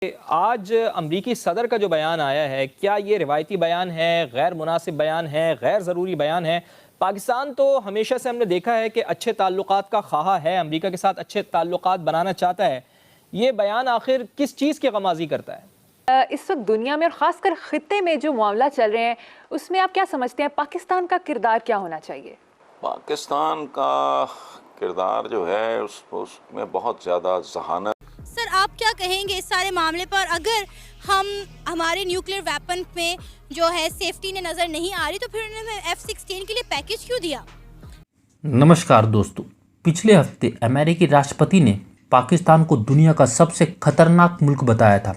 آج امریکی صدر کا جو بیان آیا ہے، کیا یہ روایتی بیان ہے، غیر مناسب بیان ہے، غیر ضروری بیان ہے؟ پاکستان تو ہمیشہ سے ہم نے دیکھا ہے کہ اچھے تعلقات کا خواہاں ہے، امریکہ کے ساتھ اچھے تعلقات بنانا چاہتا ہے۔ یہ بیان آخر کس چیز کی غمازی کرتا ہے؟ اس وقت دنیا میں اور خاص کر خطے میں جو معاملہ چل رہے ہیں اس میں آپ کیا سمجھتے ہیں پاکستان کا کردار کیا ہونا چاہیے؟ پاکستان کا کردار جو ہے اس میں بہت زیادہ ذہانت۔ سر آپ کیا کہیں گے اس سارے معاملے پر؟ اگر ہمارے نیوکلیئر ویپن میں جو ہے سیفٹی نے نظر نہیں آ رہی تو پھر انہوں نے F-16 کے لیے پیکیج کیوں دیا؟ نمسکار دوستو، پچھلے ہفتے امریکی راشٹرپتی نے پاکستان کو دنیا کا سب سے خطرناک ملک بتایا تھا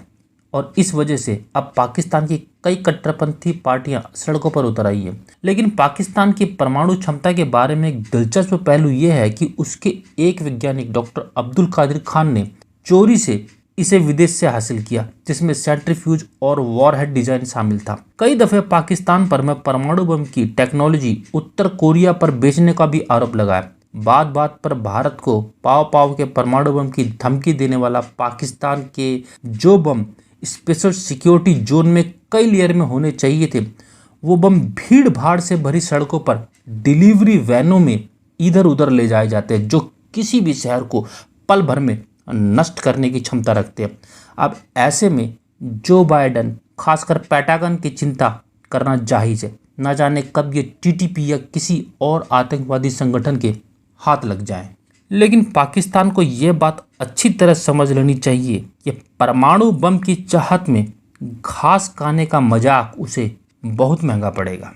اور اس وجہ سے اب پاکستان کی کئی کٹر پنتھی پارٹیاں سڑکوں پر اتر آئی ہیں۔ لیکن پاکستان کی پرمانو چھمتا کے بارے میں ایک دلچسپ پہلو یہ ہے کہ اس کے ایک ویگیانک ڈاکٹر عبدالقادر خان نے چوری سے اسے ودیش سے حاصل کیا، جس میں سینٹریفیوج اور وار ہیڈ ڈیزائن شامل تھا۔ کئی دفعے پاکستان پر میں پرمانو بم کی ٹیکنالوجی اتر کوریا پر بیچنے کا بھی آروپ لگایا۔ بات بات پر بھارت کو پاؤ کے پرمانو بم کی دھمکی دینے والا پاکستان کے جو بم اسپیشل سیکیورٹی زون میں کئی لیئر میں ہونے چاہیے تھے، وہ بم بھیڑ بھاڑ سے بھری سڑکوں پر ڈیلیوری وینوں میں ادھر ادھر لے جائے جاتے ہیں، جو کسی بھی شہر کو پل بھر میں نشٹ کرنے کی چھمتا رکھتے ہیں۔ اب ایسے میں جو بائیڈن خاص کر پیٹاگن کی چنتا کرنا جائز ہے، نہ جانے کب یہ TTP یا کسی اور آتنکوادی سنگٹھن کے ہاتھ لگ جائیں۔ لیکن پاکستان کو یہ بات اچھی طرح سمجھ لینی چاہیے کہ پرمانو بم کی چاہت میں گھاس کھانے کا مذاق اسے بہت مہنگا پڑے گا۔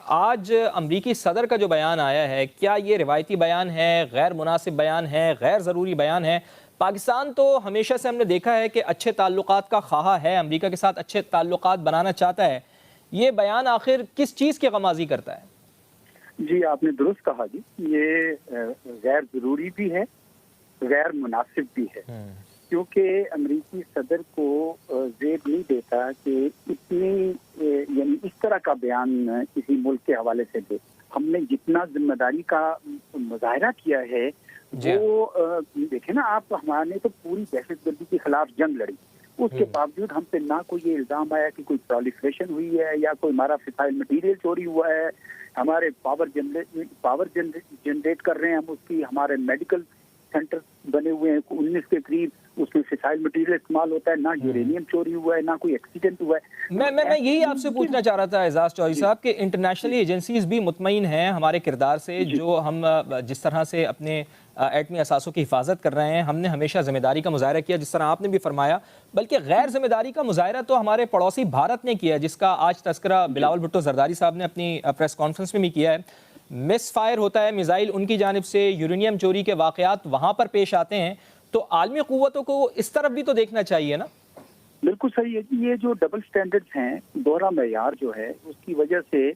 آج امریکی صدر کا جو بیان آیا ہے، کیا یہ روایتی بیان ہے، غیر مناسب بیان ہے، غیر ضروری بیان ہے؟ پاکستان تو ہمیشہ سے ہم نے دیکھا ہے کہ اچھے تعلقات کا خواہاں ہے، امریکہ کے ساتھ اچھے تعلقات بنانا چاہتا ہے۔ یہ بیان آخر کس چیز کی غمازی کرتا ہے؟ جی آپ نے درست کہا جی، یہ غیر ضروری بھی ہے، غیر مناسب بھی ہے، کیونکہ امریکی صدر کو زیب نہیں دیتا کہ اتنی یعنی اس طرح کا بیان کسی ملک کے حوالے سے دے۔ ہم نے جتنا ذمہ داری کا مظاہرہ کیا ہے وہ دیکھیں نا آپ، ہمارے تو پوری دہشت گردی کے خلاف جنگ لڑی، اس کے باوجود ہم پہ نہ کوئی یہ الزام آیا کہ کوئی پرالیفریشن ہوئی ہے یا کوئی ہمارا فسائل مٹیریل چوری ہوا ہے۔ ہمارے پاور جنریٹ کر رہے ہیں ہم، اس کی ہمارے میڈیکل سینٹر بنے ہوئے ہیں 19 کے قریب، اس میں فسائل مٹیریل استعمال ہوتا ہے، نہ یورینیم چوری ہوا ہے، نہ کوئی ایکسیڈنٹ ہوا ہے۔ میں یہی آپ سے پوچھنا چاہ رہا تھا اعزاز چوہدری صاحب کہ انٹرنیشنل ایجنسیز بھی مطمئن ہیں ہمارے کردار سے، جو ہم جس طرح سے اپنے ایٹمی اثاثوں کی حفاظت کر رہے ہیں۔ ہم نے ہمیشہ ذمہ داری کا مظاہرہ کیا، جس طرح آپ نے بھی فرمایا، بلکہ غیر ذمہ داری کا مظاہرہ تو ہمارے پڑوسی بھارت نے کیا، جس کا آج تذکرہ بلاول بھٹو زرداری صاحب نے اپنی پریس کانفرنس میں بھی کیا ہے۔ مس فائر ہوتا ہے میزائل ان کی جانب سے، یورینیم چوری کے واقعات وہاں پر پیش آتے ہیں، تو عالمی قوتوں کو اس طرف بھی تو دیکھنا چاہیے نا؟ بالکل صحیح ہے، یہ جو ڈبل سٹینڈرڈز ہیں، دوہرا معیار جو ہے اس کی وجہ سے،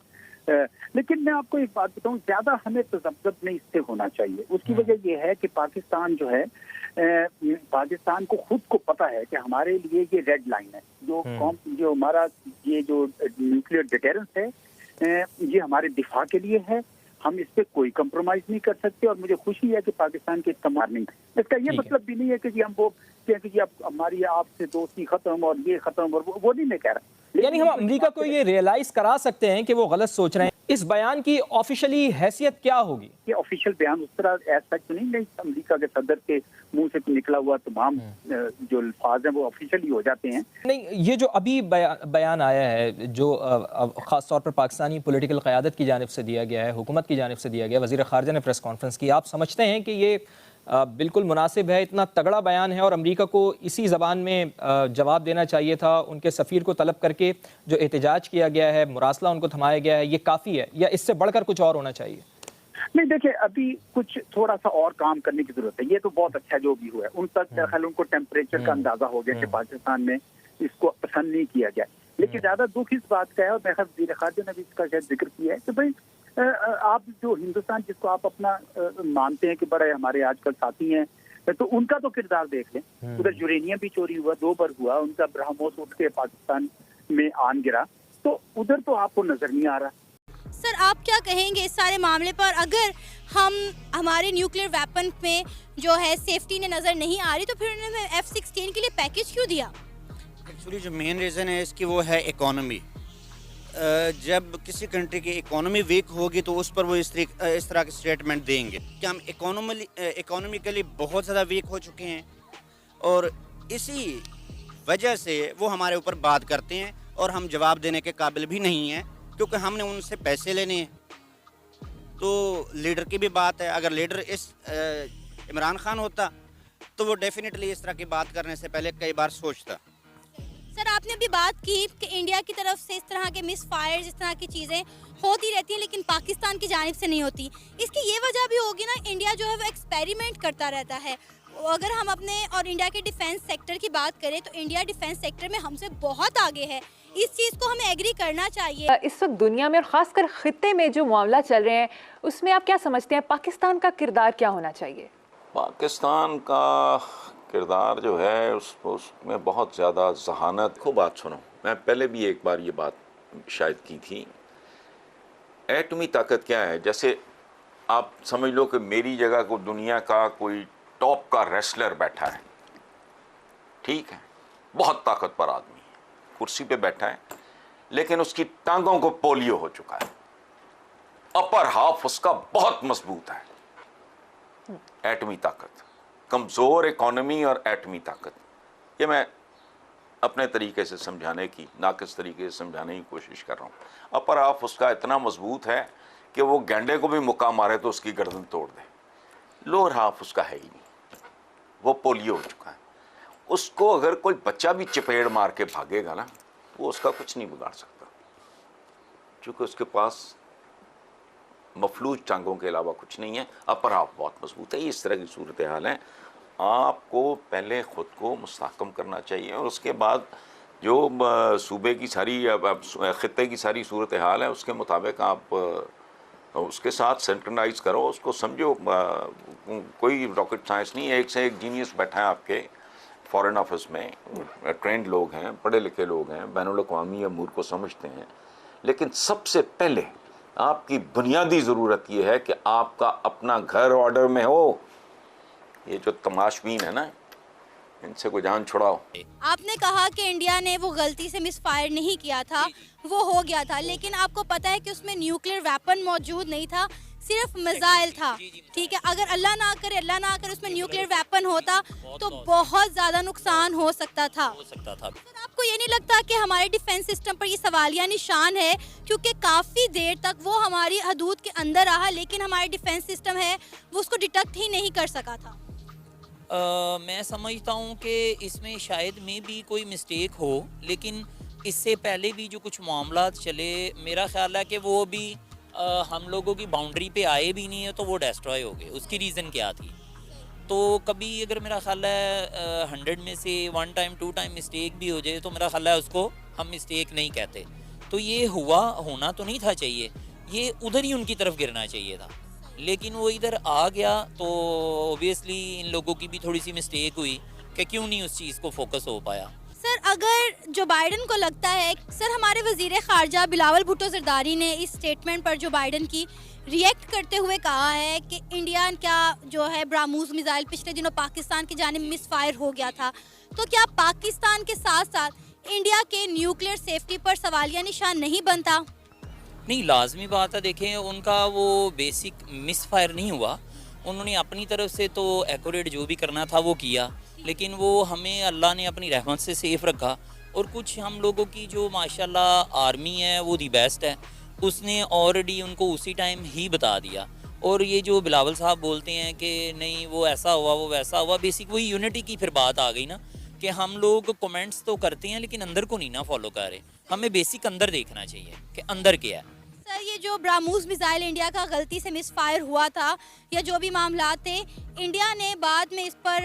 لیکن میں آپ کو ایک بات بتاؤں، زیادہ ہمیں تذبذب نہیں اس سے ہونا چاہیے۔ اس کی وجہ یہ ہے کہ پاکستان جو ہے، پاکستان کو خود کو پتا ہے کہ ہمارے لیے یہ ریڈ لائن ہے، جو ہمارا یہ جو نیوکلیئر ڈیٹرنس ہے یہ ہمارے دفاع کے لیے ہے، ہم اس پہ کوئی کمپرومائز نہیں کر سکتے۔ اور مجھے خوشی ہے کہ پاکستان کے استعمال نہیں، اس کا یہ مطلب بھی نہیں ہے کہ جی ہم وہ کہ جی اب ہماری آپ سے دوستی ختم اور یہ ختم، اور وہ نہیں میں کہہ رہا۔ یعنی ہم امریکہ کو یہ ریئلائز کرا سکتے ہیں کہ وہ غلط سوچ رہے ہیں۔ اس بیان کی آفیشلی حیثیت کیا ہوگی؟ یہ آفیشیل بیان اس طرح ایسا نہیں، امریکہ کے صدر کے منہ سے نکلا ہوا تمام جو الفاظ ہیں وہ آفیشیلی ہو جاتے ہیں۔ نہیں، یہ جو ابھی بیان آیا ہے، جو خاص طور پر پاکستانی پولیٹیکل قیادت کی جانب سے دیا گیا ہے، حکومت کی جانب سے دیا گیا، وزیر خارجہ نے پریس کانفرنس کی، آپ سمجھتے ہیں کہ یہ بالکل مناسب ہے؟ اتنا تگڑا بیان ہے اور امریکہ کو اسی زبان میں جواب دینا چاہیے تھا، ان کے سفیر کو طلب کر کے جو احتجاج کیا گیا ہے، مراسلہ ان کو تھمایا گیا ہے، یہ کافی ہے یا اس سے بڑھ کر کچھ اور ہونا چاہیے؟ نہیں دیکھیں، ابھی کچھ تھوڑا سا اور کام کرنے کی ضرورت ہے۔ یہ تو بہت اچھا جو بھی ہوا ہے، ان تک ان کو ٹیمپریچر کا اندازہ ہو گیا کہ پاکستان میں اس کو پسند نہیں کیا گیا، لیکن زیادہ دکھ اس بات کا ہے، اور میں وزیر خارجہ نے بھی اس کا شاید ذکر کیا ہے کہ بھائی آپ جو ہندوستان جس کو آپ اپنا مانتے ہیں کہ بڑے ہمارے آج کل ساتھی ہیں، تو ان کا تو کردار دیکھ لیں۔ ادھر یورینیم بھی چوری ہوا، 2 بار ہوا، ان کا برہموس اٹھ کے پاکستان میں آن گرا، تو ادھر تو آپ کو نظر نہیں آ رہا۔ سر آپ کیا کہیں گے اس سارے معاملے پر؟ اگر ہم ہمارے نیوکلیئر ویپن میں جو ہے سیفٹی نے نظر نہیں آ رہی تو پھر انہوں نے F-16 کے لیے پیکیج کیوں دیا؟ ایکچولی جو مین ریزن ہے اس کی وہ ہے اکانومی. جب کسی کنٹری کی اکانومی ویک ہوگی تو اس پر وہ اس طرح کے اسٹیٹمنٹ دیں گے کہ ہم اکانومیکلی بہت زیادہ ویک ہو چکے ہیں اور اسی وجہ سے وہ ہمارے اوپر بات کرتے ہیں اور ہم جواب دینے کے قابل بھی نہیں ہیں کیونکہ ہم نے ان سے پیسے لینے ہیں. تو لیڈر کی بھی بات ہے, اگر لیڈر اس عمران خان ہوتا تو وہ ڈیفینیٹلی اس طرح کی بات کرنے سے پہلے کئی بار سوچتا. سر آپ نے ابھی بات کی کہ انڈیا کی طرف سے اس طرح کے مس فائر اس طرح کی چیزیں ہوتی رہتی ہیں لیکن پاکستان کی جانب سے نہیں ہوتی. اس کی یہ وجہ بھی ہوگی نا, انڈیا جو ہے وہ ایکسپیریمنٹ کرتا رہتا ہے. اگر ہم اپنے اور انڈیا کے ڈیفینس سیکٹر کی بات کریں تو انڈیا ڈیفینس سیکٹر میں ہم سے بہت آگے ہے. اس چیز کو ہمیں ایگری کرنا چاہیے. اس وقت دنیا میں اور خاص کر خطے میں جو معاملہ چل رہے ہیں اس میں آپ کیا سمجھتے ہیں پاکستان کا کردار کیا ہونا چاہیے؟ پاکستان کا کردار جو ہے اس میں بہت زیادہ ذہانت. کو بات سنو, میں پہلے بھی ایک بار یہ بات شاید کی تھی. ایٹمی طاقت کیا ہے؟ جیسے آپ سمجھ لو کہ میری جگہ کو دنیا کا کوئی ٹاپ کا ریسلر بیٹھا ہے, ٹھیک ہے, بہت طاقتور آدمی ہے, کرسی پہ بیٹھا ہے, لیکن اس کی ٹانگوں کو پولیو ہو چکا ہے, اپر ہاف اس کا بہت مضبوط ہے. ایٹمی طاقت, کمزور اکانومی اور ایٹمی طاقت, یہ میں اپنے طریقے سے سمجھانے کی, ناقص طریقے سے سمجھانے کی کوشش کر رہا ہوں. اپر ہاف اس کا اتنا مضبوط ہے کہ وہ گینڈے کو بھی مکہ مارے تو اس کی گردن توڑ دے. لوور ہاف اس کا ہے ہی نہیں, وہ پولیو ہو چکا ہے. اس کو اگر کوئی بچہ بھی چپیڑ مار کے بھاگے گا نا, وہ اس کا کچھ نہیں بگاڑ سکتا, چونکہ اس کے پاس مفلوج ٹانگوں کے علاوہ کچھ نہیں ہے. اپر ہاف بہت مضبوط ہے. اس طرح کی صورتحال ہے. آپ کو پہلے خود کو مستحکم کرنا چاہیے اور اس کے بعد جو صوبے کی ساری خطے کی ساری صورتحال ہے اس کے مطابق آپ اس کے ساتھ سینکرنائز کرو, اس کو سمجھو. کوئی راکٹ سائنس نہیں ہے, ایک سے ایک جینیس بیٹھا ہے آپ کے فارن آفس میں, ٹرینڈ لوگ ہیں, پڑھے لکھے لوگ ہیں, بین الاقوامی امور کو سمجھتے ہیں. لیکن سب سے پہلے آپ کی بنیادی ضرورت یہ ہے کہ آپ کا اپنا گھر آرڈر میں ہو. یہ جو تماشبین ہے نا, ان سے کوئی جان چھڑاؤ. آپ نے کہا کہ انڈیا نے وہ غلطی سے مس فائر نہیں کیا تھا, وہ ہو گیا تھا, لیکن آپ کو پتہ ہے کہ اس میں نیوکلیئر ویپن موجود نہیں تھا, صرف میزائل تھا, ٹھیک ہے. اگر اللہ نہ کرے اس میں نیوکلیئر ویپن ہوتا تو بہت زیادہ نقصان ہو سکتا تھا. سر آپ کو یہ نہیں لگتا کہ ہمارے ڈیفینس سسٹم پر یہ سوالیہ نشان ہے, کیونکہ کافی دیر تک وہ ہماری حدود کے اندر رہا لیکن ہمارے ڈیفینس سسٹم ہے وہ اس کو ڈیٹیکٹ ہی نہیں کر سکا تھا؟ میں سمجھتا ہوں کہ اس میں شاید میں بھی کوئی مسٹیک ہو, لیکن اس سے پہلے بھی جو کچھ معاملات چلے, میرا خیال ہے کہ وہ بھی ہم لوگوں کی باؤنڈری پہ آئے بھی نہیں ہے تو وہ ڈیسٹرائے ہو گئے. اس کی ریزن کیا تھی؟ تو کبھی اگر میرا خیال ہے 100 میں سے 1 ٹائم 2 ٹائم مسٹیک بھی ہو جائے تو میرا خیال ہے اس کو ہم مسٹیک نہیں کہتے. تو یہ ہونا تو نہیں تھا چاہیے, یہ ادھر ہی ان کی طرف گرنا چاہیے تھا, لیکن وہ ادھر آ گیا تو اوبیسلی ان لوگوں کی بھی تھوڑی سی مسٹیک ہوئی کہ کیوں نہیں اس چیز کو فوکس ہو پایا. سر اگر جو بائیڈن کو لگتا ہے, سر ہمارے وزیر خارجہ بلاول بھٹو زرداری نے اس سٹیٹمنٹ پر جو بائیڈن کی ریئیکٹ کرتے ہوئے کہا ہے کہ انڈیا کا جو ہے براموز میزائل پچھلے دنوں پاکستان کی جانب مس فائر ہو گیا تھا, تو کیا پاکستان کے ساتھ ساتھ انڈیا کے نیوکلیئر سیفٹی پر سوالیہ نشان نہیں بنتا؟ نہیں, لازمی بات ہے. دیکھیں ان کا وہ بیسک مس فائر نہیں ہوا, انہوں نے اپنی طرف سے تو ایکوریٹ جو بھی کرنا تھا وہ کیا, لیکن وہ ہمیں اللہ نے اپنی رحمت سے سیف رکھا. اور کچھ ہم لوگوں کی جو ماشاءاللہ آرمی ہے وہ دی بیسٹ ہے, اس نے آلریڈی ان کو اسی ٹائم ہی بتا دیا. اور یہ جو بلاول صاحب بولتے ہیں کہ نہیں وہ ایسا ہوا وہ ویسا ہوا, بیسک وہی یونٹی کی پھر بات آ گئی نا کہ ہم لوگ کومنٹس تو کرتے ہیں لیکن اندر کو نہیں نا فالو کر رہے. ہمیں بیسک اندر دیکھنا چاہیے کہ اندر کیا ہے. سر یہ جو براموز میزائل انڈیا کا غلطی سے مس فائر ہوا تھا یا جو بھی معاملات تھے, انڈیا نے بعد میں اس پر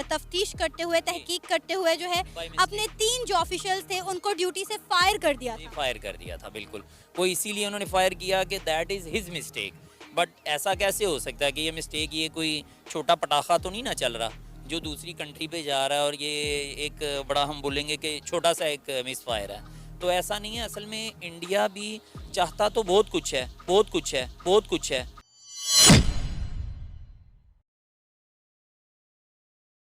تفتیش کرتے ہوئے, تحقیق کرتے ہوئے جو ہے اپنے 3 جو آفیشلز تھے ان کو ڈیوٹی سے فائر کر دیا تھا. فائر کر دیا تھا, بالکل. وہ اسی لیے انہوں نے فائر کیا کہ that is his mistake. But ایسا کیسے ہو سکتا ہے کہ یہ مسٹیک, یہ کوئی چھوٹا پٹاخہ تو نہیں نا چل رہا جو دوسری کنٹری پہ جا رہا ہے اور یہ ایک بڑا ہم بولیں گے کہ چھوٹا سا ایک مس فائر ہے. تو ایسا نہیں ہے. اصل میں انڈیا بھی چاہتا تو بہت کچھ ہے, بہت کچھ ہے, بہت کچھ ہے.